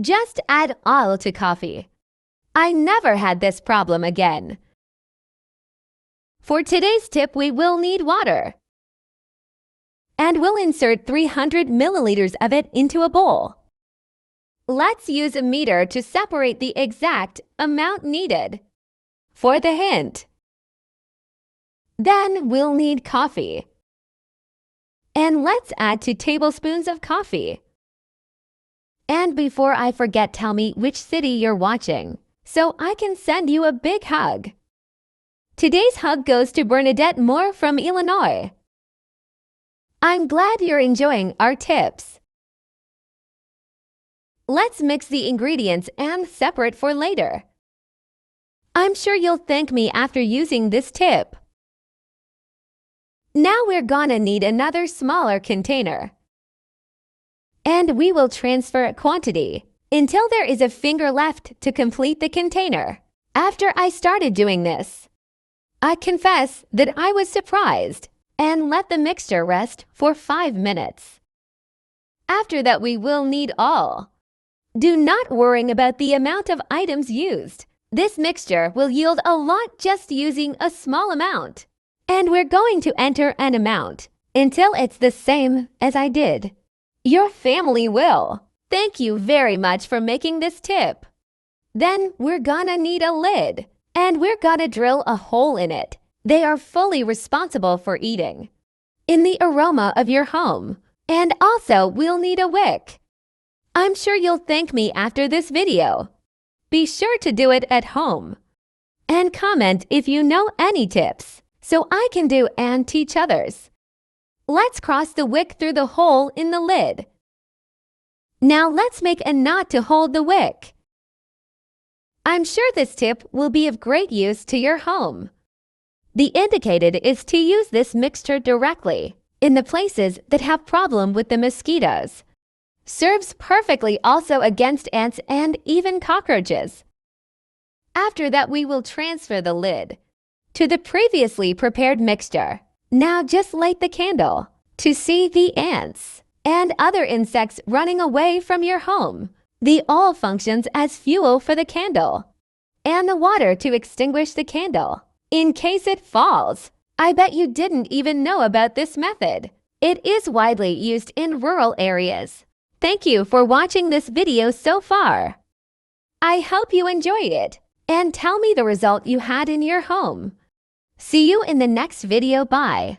Just add all to coffee. I never had this problem again. For today's tip, we will need water. And we'll insert 300 milliliters of it into a bowl. Let's use a meter to separate the exact amount needed. For the hint. Then we'll need coffee. And let's add 2 tablespoons of coffee. And before I forget, tell me which city you're watching, so I can send you a big hug. Today's hug goes to Bernadette Moore from Illinois. I'm glad you're enjoying our tips. Let's mix the ingredients and separate for later. I'm sure you'll thank me after using this tip. Now we're gonna need another smaller container. And we will transfer a quantity until there is a finger left to complete the container. After I started doing this, I confess that I was surprised and let the mixture rest for 5 minutes. After that, we will need all. Do not worry about the amount of items used. This mixture will yield a lot just using a small amount. And we're going to enter an amount until it's the same as I did. Your family will. Thank you very much for making this tip. Then we're gonna need a lid, and we're gonna drill a hole in it. They are fully responsible for eating in the aroma of your home. And also, we'll need a wick. I'm sure you'll thank me after this video. Be sure to do it at home. And comment if you know any tips, so I can do and teach others. Let's cross the wick through the hole in the lid. Now let's make a knot to hold the wick. I'm sure this tip will be of great use to your home. The indicated is to use this mixture directly in the places that have problem with the mosquitoes. Serves perfectly also against ants and even cockroaches. After that, we will transfer the lid to the previously prepared mixture. Now just light the candle to see the ants and other insects running away from your home. The oil functions as fuel for the candle, and the water to extinguish the candle in case it falls. I bet you didn't even know about this method. It is widely used in rural areas. Thank you for watching this video so far. I hope you enjoyed it, and tell me the result you had in your home. See you in the next video. Bye.